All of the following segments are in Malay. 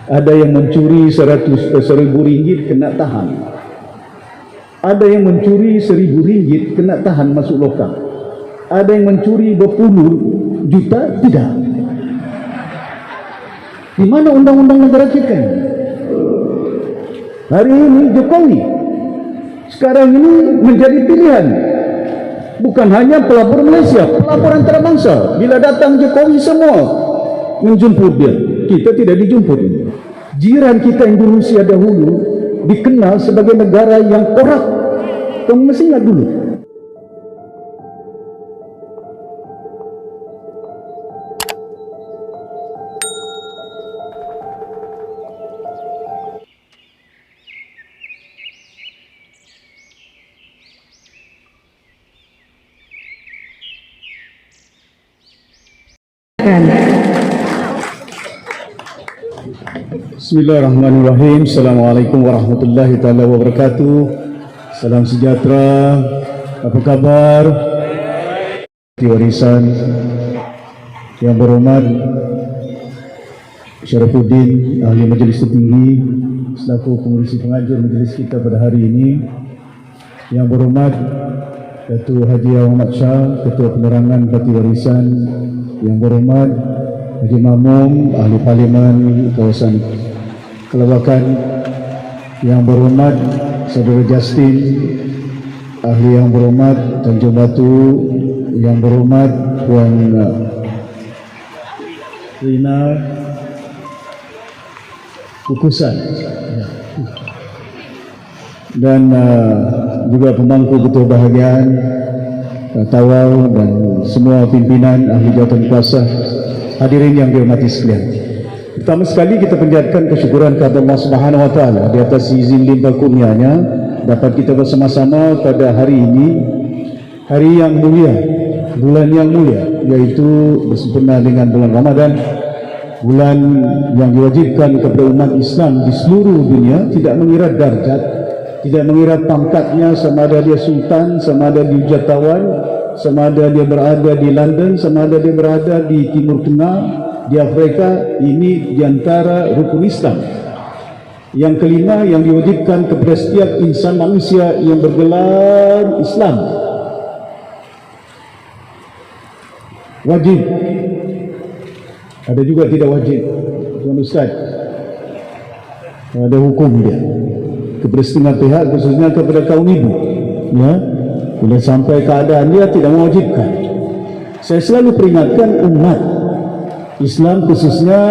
Ada yang mencuri 100.000 ringgit kena tahan. Ada yang mencuri 1.000 ringgit kena tahan masuk lokal. Ada yang mencuri 20 juta tidak. Di mana undang-undang negara kita ini? Hari ini Jokowi sekarang ini menjadi pilihan. Bukan hanya pelapor Malaysia, pelapor antarabangsa. Bila datang Jokowi semua menjemput dia. Kita tidak dijemput. Jiran kita Indonesia dahulu dikenal sebagai negara yang korup. Kamu mesti ingat dulu. Bismillahirrahmanirrahim. Assalamualaikum warahmatullahi taala wabarakatuh. Salam sejahtera. Apa kabar? Warisan yang berhormat Syarafuddin, ahli Majlis Tertinggi selaku pengurusi pengajar majlis kita pada hari ini. Yang berhormat Datuk Haji Ahmad Shah, Ketua Penerangan Parti Warisan. Yang berhormat Haji Mamum, ahli Parlimen kawasan Kelabakan. Yang berhormat Saudara Justin, ahli yang berhormat Tanjung Batu. Yang berhormat Puan Rina Kukusan, dan juga pemangku ketua bahagian Tawau dan semua pimpinan ahli jawatan kuasa, hadirin yang dihormati sekalian. Pertama sekali kita panjatkan kesyukuran kepada Allah Subhanahu Wa Taala di atas izin limpah kurnianya dapat kita bersama-sama pada hari ini, hari yang mulia, bulan yang mulia, yaitu bersempena dengan bulan Ramadan, bulan yang diwajibkan kepada umat Islam di seluruh dunia, tidak mengira darjat, tidak mengira pangkatnya, sama ada dia sultan, sama ada dia jatawan, sama ada dia berada di London, sama ada dia berada di Timur Tengah, di Afrika. Ini diantara rukun Islam. Yang kelima yang diwajibkan kepada setiap insan manusia yang bergelar Islam, wajib. Ada juga tidak wajib, Tuan Ustaz. Ada hukum dia kepada setengah pihak, khususnya kepada kaum ibu, ya, bila sampai keadaan dia tidak mewajibkan. Saya selalu peringatkan umat Islam, khususnya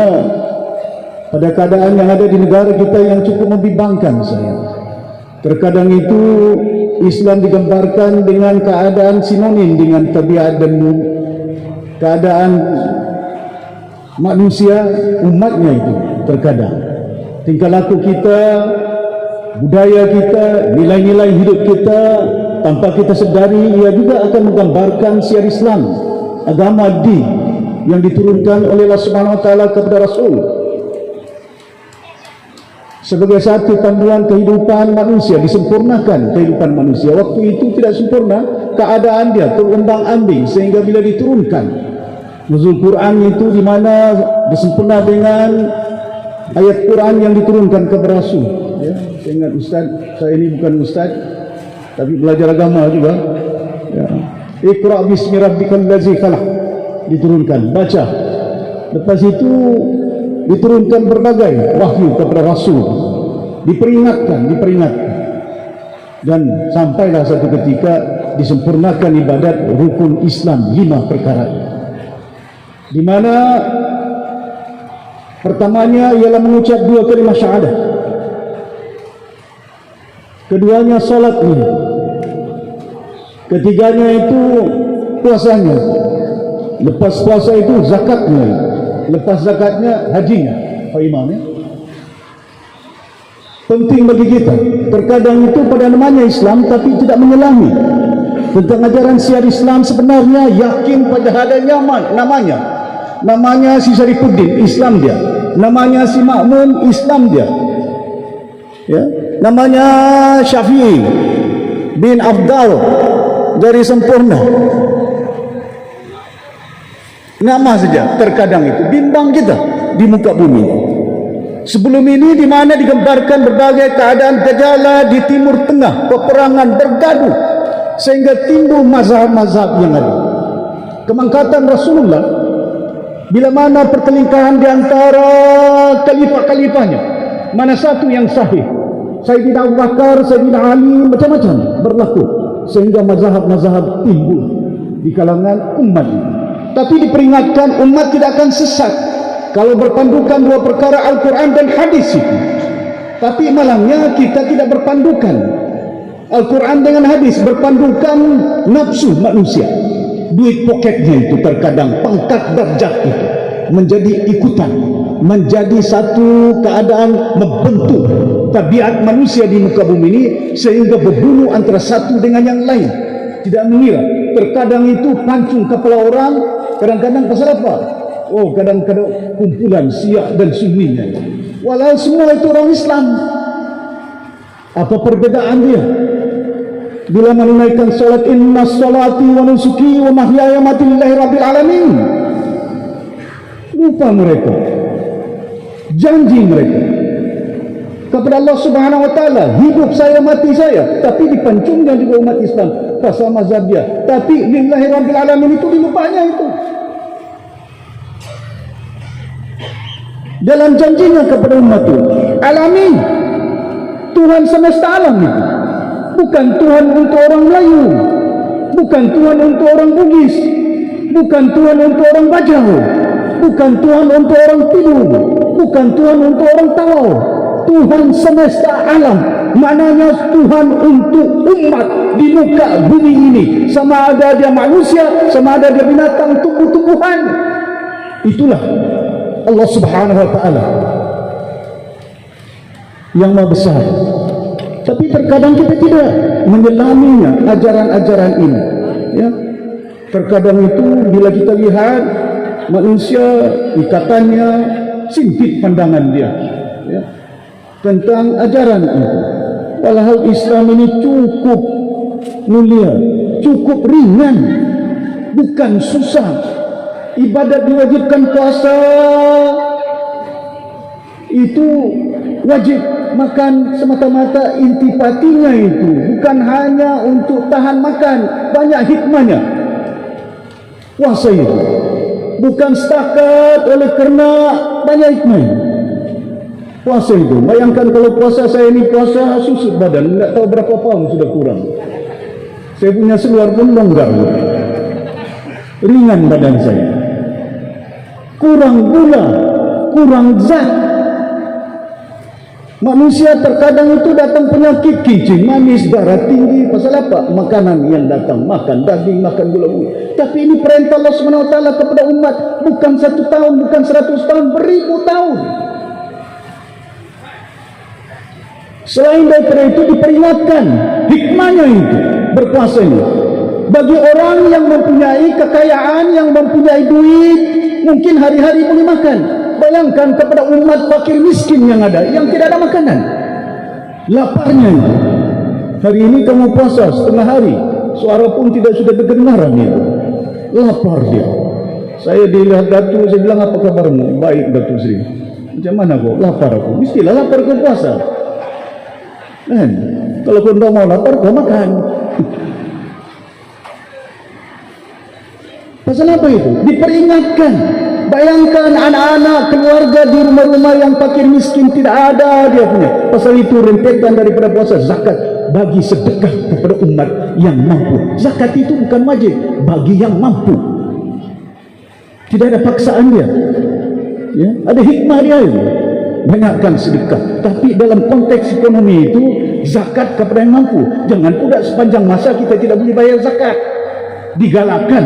pada keadaan yang ada di negara kita yang cukup membimbangkan saya. Terkadang itu Islam digambarkan dengan keadaan sinonim dengan tabiat dan keadaan manusia, umatnya itu. Terkadang tingkah laku kita, budaya kita, nilai-nilai hidup kita, tanpa kita sedari ia juga akan menggambarkan syiar Islam, agama din yang diturunkan oleh Allah Subhanahu Wa Taala kepada Rasul sebagai satu panduan kehidupan manusia, disempurnakan kehidupan manusia. Waktu itu tidak sempurna keadaan dia, terombang-ambing, sehingga bila diturunkan nuzul Quran itu di mana disempurna dengan ayat Quran yang diturunkan kepada Rasul. Ya, saya ingat Ustaz, saya ini bukan Ustaz tapi belajar agama juga. Ya. Iqra bismi rabbikal ladzi khalaq diturunkan, baca. Lepas itu diturunkan berbagai wahyu kepada Rasul, diperingatkan, dan sampailah satu ketika disempurnakan ibadat rukun Islam 5 perkara, di mana pertamanya ialah mengucap 2 kalimah syahadah, keduanya salatnya, ketiganya itu puasanya, lepas puasa itu zakatnya, lepas zakatnya hajinya. Pak Imam, ya? Penting bagi kita. Terkadang itu pada namanya Islam tapi tidak menyelami tentang ajaran syiar Islam sebenarnya. Yakin pada ada nyaman namanya si Syarifuddin, Islam dia. Namanya si Makmun, Islam dia. Ya, namanya Syafi'i bin Abdal dari sempurna. Nama saja terkadang itu bimbang kita di muka bumi. Sebelum ini di mana digambarkan berbagai keadaan gejala di Timur Tengah, peperangan bergaduh sehingga timbul mazhab-mazhab yang ada. Kemangkatan Rasulullah bila mana pertelingkahan di antara khalifah-khalifahnya, mana satu yang sahih, Sayyidina Abu Bakar, Sayyidina Ali, macam-macam berlaku sehingga mazhab-mazhab timbul di kalangan umat. Tapi diperingatkan umat tidak akan sesat kalau berpandukan dua perkara, Al-Quran dan hadis itu. Tapi malangnya kita tidak berpandukan Al-Quran dengan hadis, berpandukan nafsu manusia, duit poketnya itu, terkadang pangkat darjat itu menjadi ikutan, menjadi satu keadaan membentuk tabiat manusia di muka bumi ini sehingga berbunuh antara satu dengan yang lain, tidak mengira. Terkadang itu pancung kepala orang, kadang-kadang pasal apa? Oh, kadang-kadang kumpulan Syiah dan Sunninya. Walau semua itu orang Islam. Apa perbedaan dia? Bila menunaikan salat, inna salati wa nusuki wa mahyaya mati lillahi rabbil alamin. Lupa mereka janji mereka kepada Allah Subhanahu wa taala, hidup saya mati saya, tapi dipancungnya juga umat Islam pasal mazhab dia. Tapi lillahi rabbil alamin itu dilupanya itu. Dalam janjinya kepada umat itu, alamin, Tuhan semesta alam itu. Bukan Tuhan untuk orang Melayu, bukan Tuhan untuk orang Bugis, bukan Tuhan untuk orang Bajau, bukan Tuhan untuk orang Tilu, bukan Tuhan untuk orang Tawau. Tuhan semesta alam, maknanya Tuhan untuk umat di muka bumi ini, sama ada dia manusia, sama ada dia binatang, tumbuh-tumbuhan. Itulah Allah Subhanahu wa taala yang Maha Besar. Tapi terkadang kita tidak menyelaminya ajaran-ajaran ini, ya. Terkadang itu bila kita lihat manusia ikatannya sempit pandangan dia, ya, tentang ajaran itu. Walhal Islam ini cukup mulia, cukup ringan, bukan susah. Ibadat diwajibkan, puasa itu wajib, makan semata-mata intipatinya itu bukan hanya untuk tahan makan, banyak hikmahnya. Puasa itu bukan setakat oleh kerana banyak hikmahnya. Puasa itu, bayangkan kalau puasa saya ini puasa susut badan, tidak tahu berapa pound sudah kurang. Saya punya seluar pun longgar, ringan badan saya, kurang gula, kurang zat. Manusia terkadang itu datang penyakit kencing manis, darah tinggi, pasal apa? Makanan yang datang, makan daging, makan gula-gula. Tapi ini perintah Allah SWT kepada umat, bukan 1 tahun, bukan 100 tahun, beribu tahun. Selain daripada itu diperingatkan hikmahnya itu berpuasa ini. Bagi orang yang mempunyai kekayaan, yang mempunyai duit, mungkin hari-hari boleh makan. Bayangkan kepada umat fakir miskin yang ada, yang tidak ada makanan, laparnya itu. Hari ini kamu puasa setengah hari, suara pun tidak sudah terdengaran itu. Lapar dia. Saya dilihat Datu, saya bilang, apa kabarmu? Baik Datu Sri. Macam mana kau? Lapar aku. Mestilah lapar kau puasa. Kan? Kalau kau tidak mau lapar, kau makan. Pasal apa itu? Diperingatkan. Bayangkan anak-anak, keluarga di rumah-rumah yang fakir miskin tidak ada dia punya. Pasal itu rentetan daripada puasa, zakat, bagi sedekah kepada umat yang mampu. Zakat itu bukan wajib, bagi yang mampu. Tidak ada paksaan dia, ya, ada hikmah dia itu. Banyakkan sedekah, tapi dalam konteks ekonomi itu zakat kepada yang mampu. Jangan pula sepanjang masa kita tidak boleh bayar zakat. Digalakkan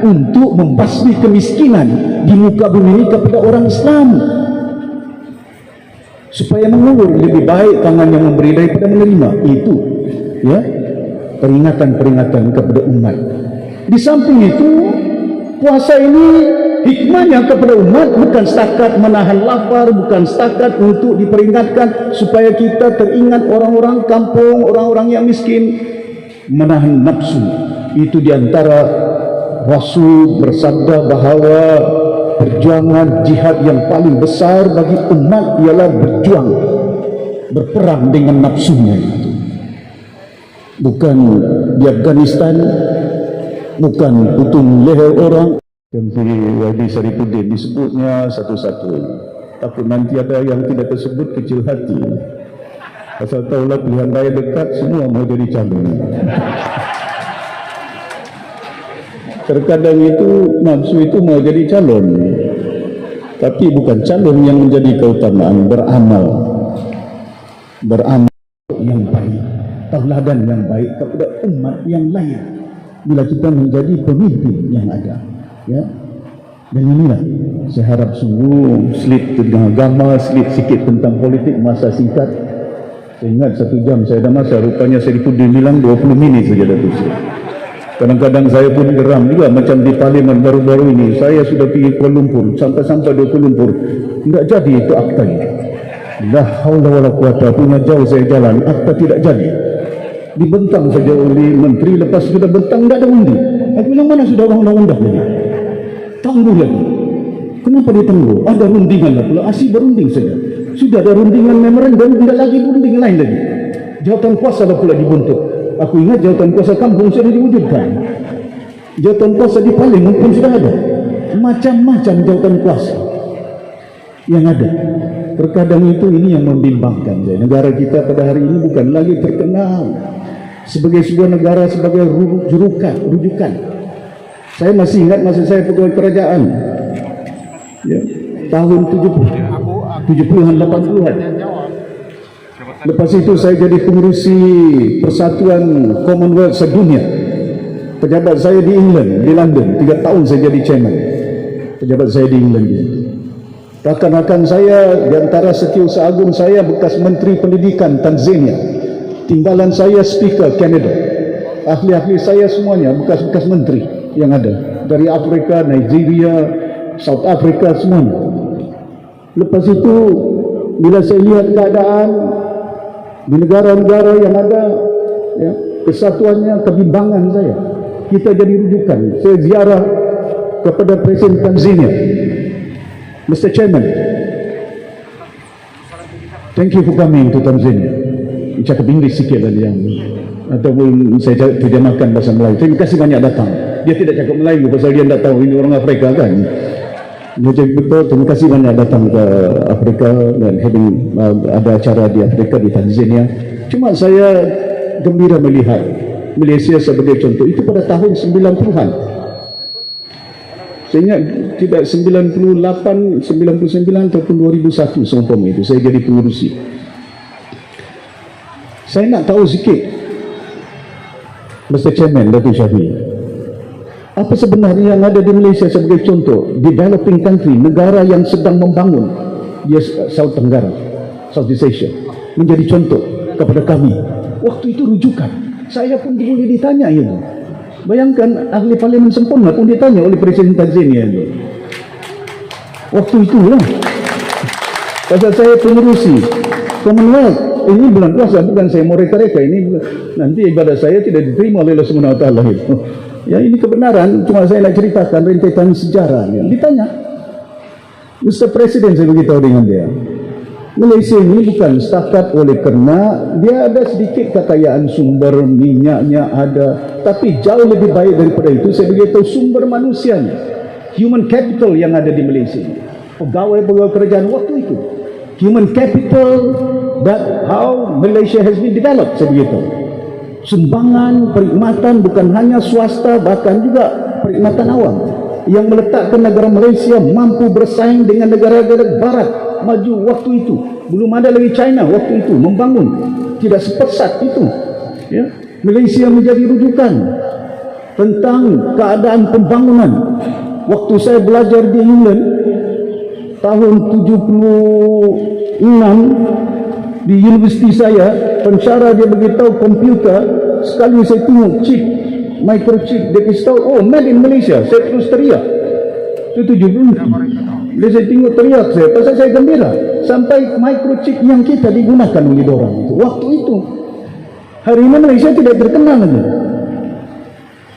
untuk membasmi kemiskinan di muka bumi ini kepada orang Islam, supaya mengulur, lebih baik tangan yang memberi daripada menerima. Itu, ya, peringatan-peringatan kepada umat. Di samping itu, puasa ini hikmahnya kepada umat bukan setakat menahan lapar, bukan setakat untuk diperingatkan supaya kita teringat orang-orang kampung, orang-orang yang miskin, menahan nafsu. Itu diantara Rasul bersabda bahawa perjuangan jihad yang paling besar bagi umat ialah berjuang, berperang dengan nafsunya itu. Bukan di Afghanistan, bukan putung leher orang. Menteri Wahdi Saripudin disebutnya satu-satu, takut nanti ada yang tidak tersebut kecil hati. Asal tahulah pilihan raya dekat, semua mau jadi calon. Terkadang itu nafsu itu mau jadi calon, tapi bukan calon yang menjadi keutamaan. Beramal yang baik, tauladan yang baik kepada umat yang lain. Bila kita menjadi pemimpin yang ada, ya. Dan inilah saya harap sungguh slip tentang agama, slip sikit tentang politik, masa singkat. Saya ingat 1 jam saya ada masa, rupanya saya bilang 20 minit saja dah tulis. Kadang-kadang saya pun geram juga, macam di parlimen baru-baru ini. Saya sudah pergi Kuala Lumpur, sampai di Kuala Lumpur, tidak jadi itu akta ini. La haula wala quwata, punya jauh saya jalan, akta tidak jadi. Dibentang saja oleh menteri, lepas sudah bentang tidak ada undi. Aku bilang mana sudah undang-undang lagi? Tangguh lagi. Kenapa ditangguh? Ada rundingan lah pula, asyik berunding saja. Sudah ada rundingan memorandum, tidak lagi runding lain lagi. Jawatan kuasa lah pula dibentuk. Aku ingat jawatan kuasa kampung sudah diwujudkan. Jawatan kuasa di parlimen pun sudah ada. Macam-macam jawatan kuasa yang ada. Terkadang itu ini yang membimbangkan saya. Negara kita pada hari ini bukan lagi terkenal sebagai sebuah negara, sebagai rujukan. Saya masih ingat masa saya pegawai kerajaan, ya, tahun 70-an 80-an. Lepas itu saya jadi pengurusi Persatuan Commonwealth sedunia. Pejabat saya di England, di London. 3 tahun saya jadi chairman. Pejabat saya di England. Rakan-rakan saya, di antara Setiausaha Agung saya, bekas Menteri Pendidikan Tanzania. Timbalan saya Speaker Canada. Ahli-ahli saya semuanya bekas-bekas menteri yang ada. Dari Afrika, Nigeria, South Africa, semuanya. Lepas itu, bila saya lihat keadaan di negara-negara yang ada, ya, kesatuannya, kebimbangan saya, kita jadi rujukan. Saya ziarah kepada Presiden Tanzania, Mr. Chairman, thank you for coming to Tanzania. Cakap Inggeris sikit lah yang, ataupun saya terjemahkan bahasa Melayu. Terima kasih banyak datang. Dia tidak cakap Melayu pasal dia tidak tahu ini orang Afrika kan. Dia cakap betul, terima kasih banyak datang ke Afrika dan ada acara di Afrika, di Tanzania. Cuma saya gembira melihat Malaysia sebagai contoh. Itu pada tahun 90-an. Saya ingat tidak 98, 99 ataupun 2001 seumpama itu. Saya jadi pengurusi. Saya nak tahu sikit, Mr. Chairman, Datuk Syafie, apa sebenarnya yang ada di Malaysia sebagai contoh, developing country, negara yang sedang membangun, yes, South Tenggara, Southeast Asia, menjadi contoh kepada kami. Waktu itu rujukan. Saya pun boleh ditanya itu. Bayangkan ahli parlimen sempurna pun ditanya oleh Presiden Tanzania itu. Waktu itu lah. Pasal saya pengurusi Commonwealth. Ini bulan puasa, bukan saya mau reka-reka. Ini nanti ibadah saya tidak diterima oleh Allah Subhanahu Wa Taala itu. Ya, ini kebenaran, cuma saya nak ceritakan rentetan sejarah. Ditanya, Mr. Presiden, saya beritahu dengan dia, Malaysia ini bukan setakat oleh kerana dia ada sedikit kekayaan sumber minyaknya ada, tapi jauh lebih baik daripada itu. Saya beritahu sumber manusianya, human capital yang ada di Malaysia, pegawai-pegawai kerajaan waktu itu, human capital, that how Malaysia has been developed. Saya beritahu sumbangan perkhidmatan bukan hanya swasta, bahkan juga perkhidmatan awam yang meletakkan negara Malaysia mampu bersaing dengan negara-negara barat maju waktu itu. Belum ada lagi China waktu itu membangun, tidak sepesat itu, ya. Malaysia menjadi rujukan tentang keadaan pembangunan. Waktu saya belajar di England tahun 76 di universiti saya, pensyarah dia beritahu komputer, sekali saya tengok chip, microchip, dia beritahu, oh, made in Malaysia. Saya terus teriak. Itu 70. Bila saya tengok teriak saya, pasal saya gembira. Sampai microchip yang kita digunakan oleh orang itu. Waktu itu. Hari ini Malaysia tidak terkenal lagi.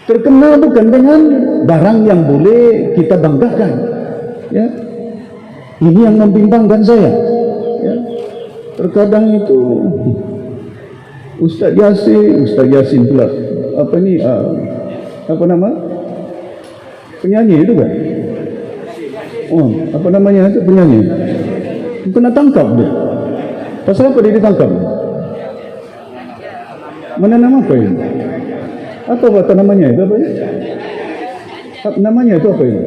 Terkenal bukan dengan barang yang boleh kita banggakan, Ya, ini yang membimbangkan saya. Ya, terkadang itu Ustaz Yasin pula apa nama penyanyi itu kan? Oh, apa namanya itu penyanyi? Kena tangkap dia. Pasal apa dia ditangkap? Mana nama apa ini? Apa namanya itu? Namanya itu apa ini?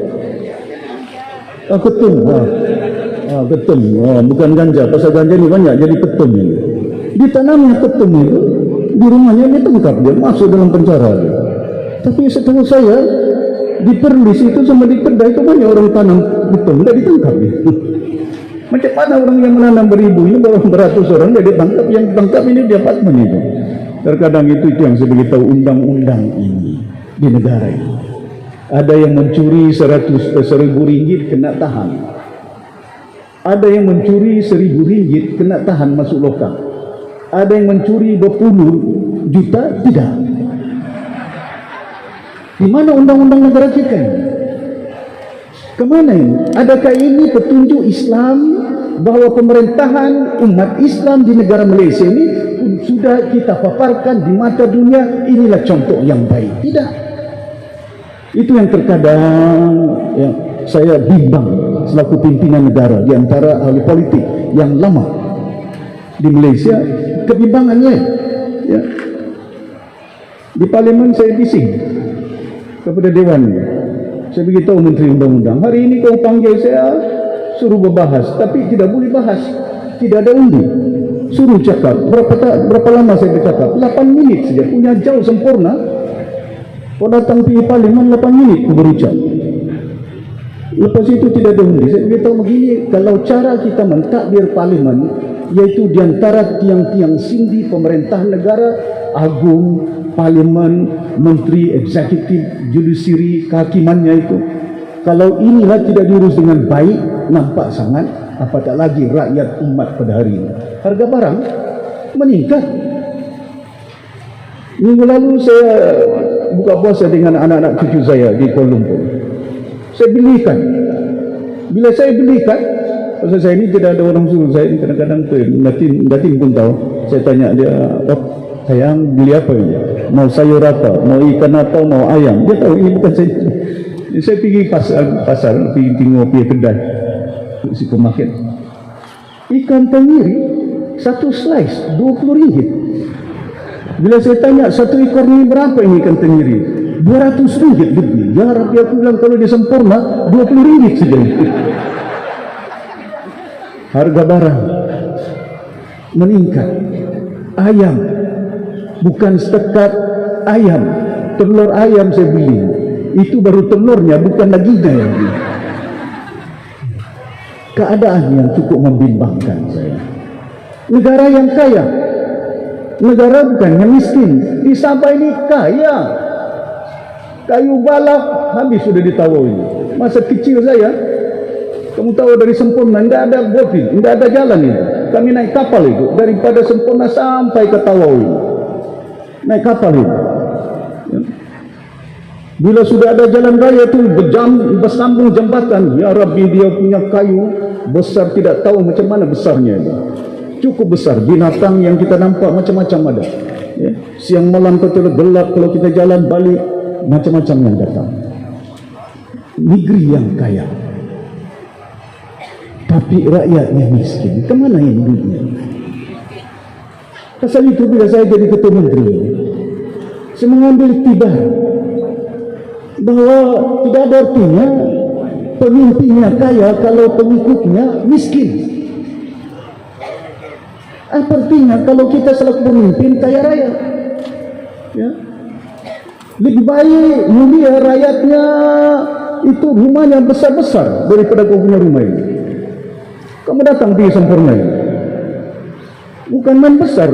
Ketum. Ketum. Bukan ganja. Pasal ganja ini banyak jadi ketum ini. Ditanamnya ketum itu di rumahnya dia tangkap, dia masuk dalam penjara dia. Tapi setahu saya di Perlis itu sama di Kedah itu banyak orang tanam ketum, tidak ditangkap dia. Macam mana orang yang menanam beribu ini beratus orang dia ditangkap, yang ditangkap ini dia apartemen itu. Terkadang itu yang saya beritahu undang-undang ini di negara ini. Ada yang mencuri 100 ringgit kena tahan. Ada yang mencuri 1.000 ringgit kena tahan masuk lokal. Ada yang mencuri 20 juta tidak. Di mana undang-undang negara kita ini? Kemana ini? Adakah ini petunjuk Islam bahwa pemerintahan umat Islam di negara Malaysia ini sudah kita paparkan di mata dunia, inilah contoh yang baik? Tidak. Itu yang terkadang saya bimbang selaku pimpinan negara di antara ahli politik yang lama di Malaysia, kebimbangannya. Ya. Di parlimen saya bising kepada Dewan. Saya beritahu Menteri Undang-Undang, hari ini kau panggil saya suruh berbahas, tapi tidak boleh bahas, tidak ada undi. Suruh cakap, berapa lama saya bercakap? 8 minit saja, punya jauh sempurna. Kau datang pergi parlimen 8 minit aku berucap. Lepas itu tidak ada undi. Saya beritahu begini, kalau cara kita mentadbir parlimen, yaitu di antara tiang-tiang sindi pemerintah negara, agung, parlimen, menteri, eksekutif, judisiari, kehakimannya itu, kalau inilah tidak diurus dengan baik, nampak sangat, apatah lagi rakyat umat pada hari ini. Harga barang meningkat. Minggu lalu saya buka puasa dengan anak-anak cucu saya di Kuala Lumpur. Saya belikan. Bila saya belikan, pasal saya ini tidak ada orang suruh saya, kadang-kadang Datin pun tahu. Saya tanya dia, sayang beli apa ini? Mau sayur apa? Mau ikan atau mau ayam? Dia tahu ini bukan saya. Saya pergi pasar pergi tengok pergi kedai supermarket. Ikan tenggiri satu slice 20 ringgit. Bila saya tanya satu ekor ini berapa ini ikan tenggiri? 200 ringgit lebih. Ya Rabbi, aku bilang kalau dia sempurna 20 ringgit saja. Harga barang meningkat. Ayam, bukan setakat ayam, telur ayam saya beli, itu baru telurnya, bukan dagingnya yang beli. Keadaan yang cukup membimbangkan saya. Negara yang kaya, negara bukan yang miskin. Di Sabah ini kaya. Kayu balak habis sudah ditawar. Masa kecil saya, kamu tahu dari Sempurna tidak ada botin, tidak ada jalan itu. Kami naik kapal itu daripada Sempurna sampai ke Tawau. Naik kapal itu. Ya. Bila sudah ada jalan raya itu bersambung jembatan, ya Rabbi, dia punya kayu besar, tidak tahu macam mana besarnya itu. Cukup besar. Binatang yang kita nampak macam-macam ada. Ya. Siang malam betul gelap, kalau kita jalan balik macam-macam yang datang. Negeri yang kaya, tapi rakyatnya miskin. Kemana yang duitnya? Pasal itu bila saya jadi ketua menteri, saya mengambil tibar bahawa tidak ada artinya pemimpinnya kaya kalau pengikutnya miskin. Apa artinya kalau kita selaku pemimpin kaya raya? Ya. Lebih baik mulia rakyatnya itu rumahnya besar-besar daripada kau punya rumah ini. Kamu datang di Sempurna ini, bukan main besar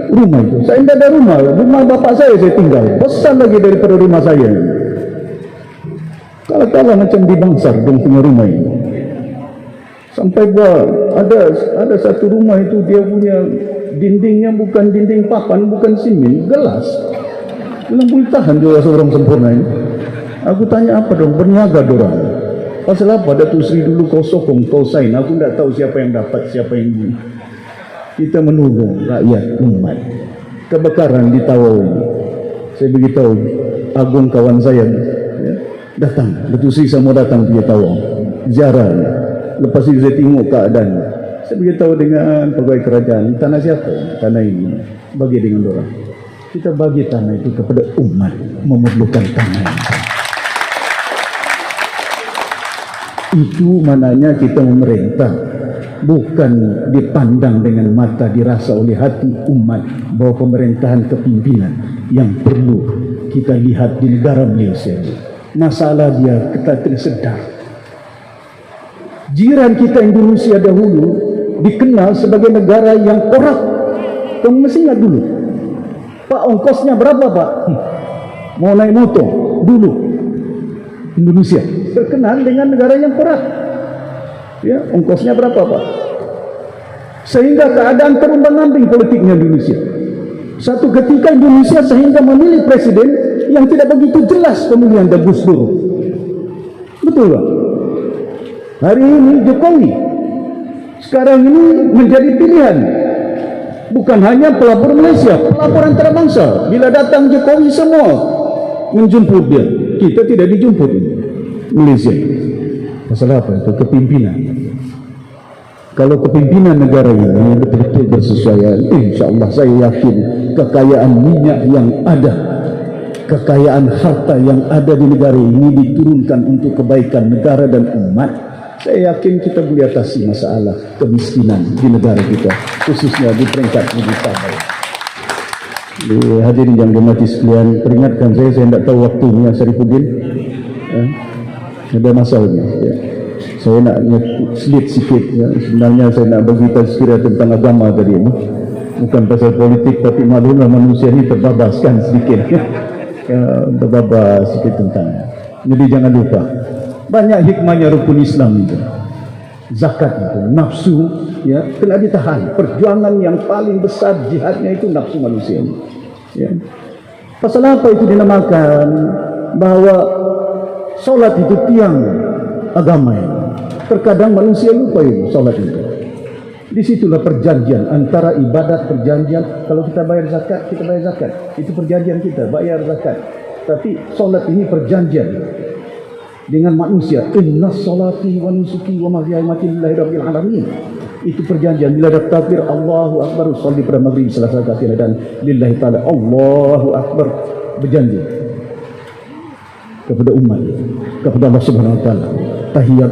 rumah itu. Saya tidak ada rumah bapak saya tinggal besar lagi daripada rumah saya. Kalau macam di Bangsar dia punya rumah ini, sampai ada satu rumah itu dia punya dindingnya bukan dinding papan, bukan simen, gelas. Belum boleh tahan juga seorang Sempurna ini. Aku tanya apa dong, berniaga dorang. Pasal apa Datuk Seri dulu kau sokong, kau sign. Aku tak tahu siapa yang dapat, siapa yang ini. Kita menunggu rakyat umat. Kebakaran di Tawau ini, saya beritahu Agung kawan saya, ya, datang. Datuk Seri saya mau datang ke Tawau, ziarah. Lepas itu saya tengok keadaan. Saya beritahu dengan pegawai kerajaan, tanah siapa? Tanah ini bagi dengan orang. Kita bagi tanah itu kepada umat memerlukan tanah ini. Itu maknanya kita memerintah, bukan dipandang dengan mata, dirasa oleh hati umat bahwa pemerintahan kepimpinan yang perlu kita lihat di negara Malaysia. Masalah dia kita tidak sedar. Jiran kita Indonesia dahulu dikenal sebagai negara yang korup. Kamu mesti ingat dulu. Pak, ongkosnya berapa Pak? Mau naik motor dulu. Indonesia terkenal dengan negara yang korup. Ya, ongkosnya berapa Pak? Sehingga keadaan terumbang-ambing politiknya Indonesia. Satu ketika Indonesia sehingga memilih presiden yang tidak begitu jelas pemilihan Gus Dur. Betul Pak? Hari ini Jokowi sekarang ini menjadi pilihan. Bukan hanya pelapor Malaysia, pelapor antarabangsa. Bila datang Jokowi semua menjemput dia. Kita tidak dijemput Malaysia. Masalah apa? Itu kepimpinan. Kalau kepimpinan negara ini betul-betul bersesuaian, insya-Allah saya yakin kekayaan minyak yang ada, kekayaan harta yang ada di negara ini diturunkan untuk kebaikan negara dan umat. Saya yakin kita boleh atasi masalah kemiskinan di negara kita, khususnya di peringkat lebih tabah. Hadirin yang dirahmati sekalian, peringatkan saya tidak tahu waktunya Syarifuddin. Ada masalahnya. Ya. Saya nak selit sikit. Ya. Sebenarnya saya nak bagi tazkirah tentang agama tadi ini. Bukan pasal politik, tapi maklumlah manusia ini terbabaskan sedikit. Ya, terbabas sikit tentangnya. Jadi jangan lupa. Banyak hikmahnya rukun Islam itu. Zakat itu, nafsu, ya, kena ditahan. Perjuangan yang paling besar jihadnya itu nafsu manusia ini. Ya. Pasal apa itu dinamakan bahwa solat itu tiang agama ini. Terkadang manusia lupa itu solat itu. Disitulah perjanjian antara ibadat, perjanjian. Kalau kita bayar zakat, kita bayar zakat. Itu perjanjian kita, bayar zakat. Tapi solat ini perjanjian dengan manusia. Inna salati wa nusuki wa mahyaya wa mamati lillahi rabbil alamin. Itu perjanjian. Bila ada takbir Allahu akbar, salat pada maghrib, selasa katilah dan lillahi taala Allahu akbar, berjanji kepada umat, kepada Allah Subhanahu wa taala. Tahiyat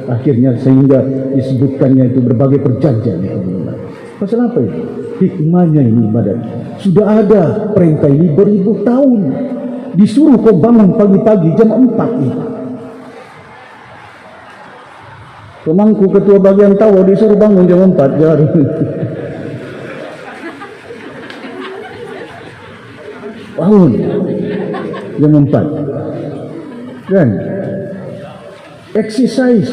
akhirnya sehingga disebutkannya itu berbagai perjanjian itu. Pasal apa itu? Hikmahnya ini ibadat. Sudah ada perintah ini beribu tahun. Disuruh kau bangun pagi-pagi jam 4 ni. Pemangku ketua bagian Tawau disuruh bangun jam 4 jam. Bangun jam 4. Kan? Exercise.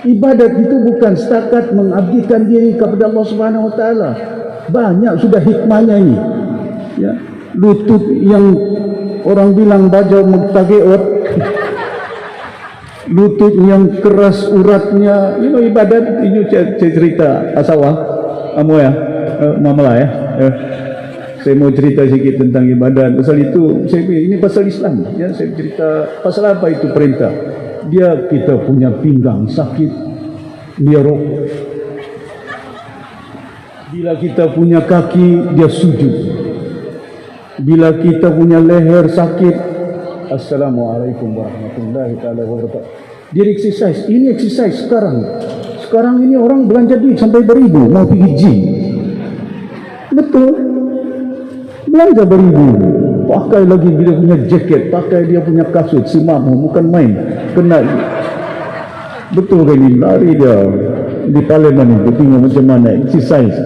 Ibadat itu bukan setakat mengabdikan diri kepada Allah Subhanahu wa taala. Banyak sudah hikmahnya ini. Ya, lutut yang orang bilang bajau mutagi'ut, lutut yang keras uratnya, ini ibadat. Ini cerita asawah amu ya, mamala ya. Saya mau cerita sedikit tentang ibadat. Pasal itu saya ini pasal Islam ya, saya cerita pasal apa itu perintah. Dia kita punya pinggang sakit, dia rokok. Bila kita punya kaki, dia sujud. Bila kita punya leher sakit, Assalamualaikum warahmatullahi wabarakatuh. Dia exercise. Ini exercise sekarang. Sekarang ini orang belanja duit sampai beribu mau pergi gym. Betul. Belanja beribu. Pakai lagi dia punya jaket, pakai dia punya kasut, si mamu bukan main. Kena. Betul kan ini lari dia di parlimen itu tengok macam mana exercise.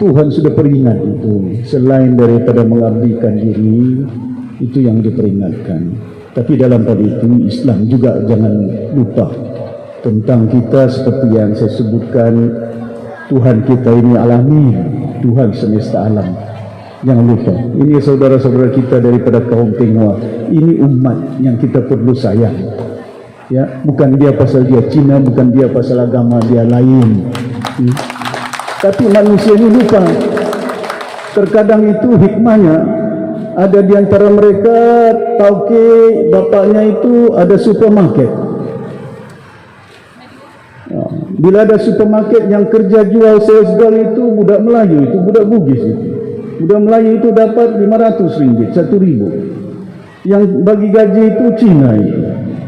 Tuhan sudah peringat itu. Selain daripada mengabdikan diri, itu yang diperingatkan. Tapi dalam hal itu Islam juga jangan lupa tentang kita seperti yang saya sebutkan. Tuhan kita ini alami, Tuhan semesta alam. Jangan lupa, ini saudara-saudara kita daripada kaum Tionghoa. Ini umat yang kita perlu sayang. Ya, bukan dia pasal dia Cina, bukan dia pasal agama dia lain. Tapi manusia ini lupa. Terkadang itu hikmahnya, ada di antara mereka tauke bapaknya itu ada supermarket. Bila ada supermarket yang kerja jual sales girl itu budak Melayu, itu budak Bugis itu. Budak Melayu itu dapat RM500, RM1,000. Yang bagi gaji itu Cina itu.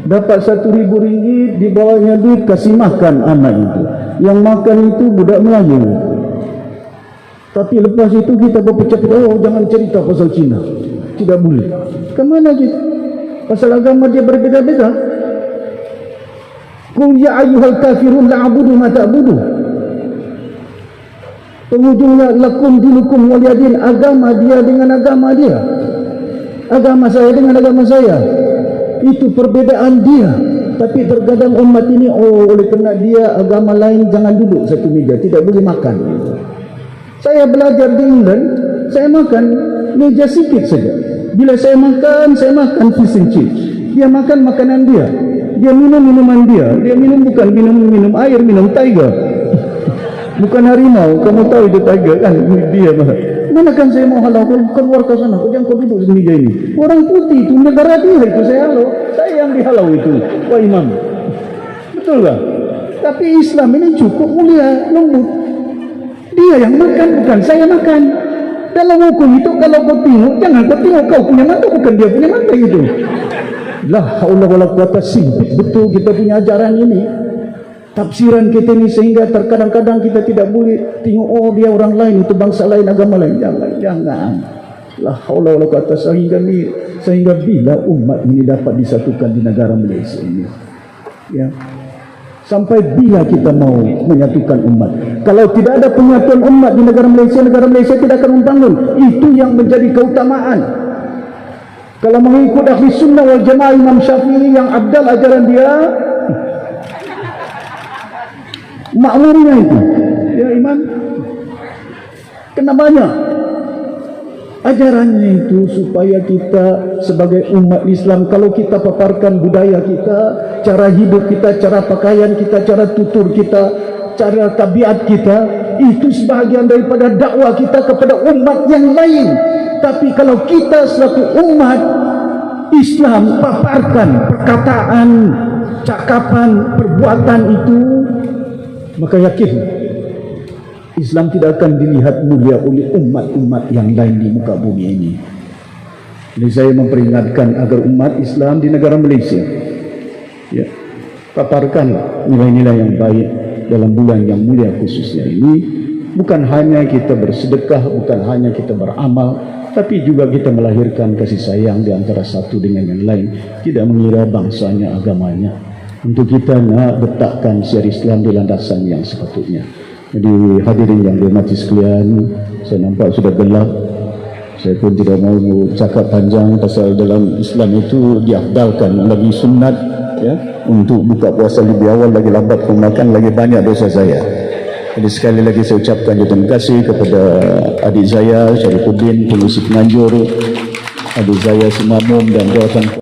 Dapat RM1,000, di bawahnya duit kasih makan anak itu. Yang makan itu budak Melayu. Tapi lepas itu kita berpecah-pecah, oh jangan cerita pasal Cina. Tidak boleh. Kemana kita? Pasal agama dia berbeza-beza. Qul ya ayyuhal kafirun la'budu ma ta'budu. Penghujungnya lakum dinukum waliyadin, agama dia dengan agama dia, agama saya dengan agama saya, itu perbedaan dia. Tapi terkadang umat ini, oh oleh kerana dia agama lain jangan duduk satu meja, tidak boleh makan. Saya belajar di England, saya makan meja sikit saja. Bila saya makan fish and chips. Dia makan makanan dia, dia minum minuman dia minum bukan minum air, minum tiger. Bukan harimau, kamu tahu itu tiger kan, dia mana kan saya mau halau, keluar ke sana, jangan kau duduk di meja ini. Orang putih itu, negara dia itu saya halau, saya yang dihalau itu, Pak Imam. Betul tak? Tapi Islam ini cukup mulia, lembut. Dia yang makan, bukan saya makan. Dalam hukum itu kalau kau tengok, jangan kau tengok kau punya mata, bukan dia punya mata itu. La haula wala quwata, sempit betul kita punya ajaran ini. Tafsiran kita ini sehingga terkadang-kadang kita tidak boleh tengok, oh dia orang lain, itu bangsa lain, agama lain. Jangan. La haula wala quwata, sehingga bila umat ini dapat disatukan di negara Malaysia ini. Ya. Sampai bila kita mau menyatukan umat? Kalau tidak ada penyatuan umat di negara Malaysia tidak akan membangun. Itu yang menjadi keutamaan. Kalau mengikut ahli sunnah wal jamaah Imam Syafi'i yang abdal ajaran dia, makmurnya itu, ya Imam, kena banyak ajarannya itu supaya kita sebagai umat Islam, kalau kita paparkan budaya kita, cara hidup kita, cara pakaian kita, cara tutur kita, cara tabiat kita, itu sebahagian daripada dakwah kita kepada umat yang lain. Tapi kalau kita selaku umat Islam paparkan perkataan, cakapan, perbuatan itu, maka yakin Islam tidak akan dilihat mulia oleh umat-umat yang lain di muka bumi ini. Jadi saya memperingatkan agar umat Islam di negara Malaysia, ya, paparkan nilai-nilai yang baik dalam bulan yang mulia khususnya ini. Bukan hanya kita bersedekah, bukan hanya kita beramal, tapi juga kita melahirkan kasih sayang di antara satu dengan yang lain, tidak mengira bangsanya, agamanya. Untuk kita nak letakkan syiar Islam di landasan yang sepatutnya. Jadi hadirin yang dirahmati sekalian, saya nampak sudah gelap. Saya pun tidak mau cakap panjang pasal dalam Islam itu diafdalkan lagi sunat, ya, untuk buka puasa lebih awal, lagi lambat pun makan, lagi banyak dosa saya. Jadi sekali lagi saya ucapkan terima kasih kepada adik saya Syarifuddin, Polisi Penganjur, adik saya Semamum dan jawatan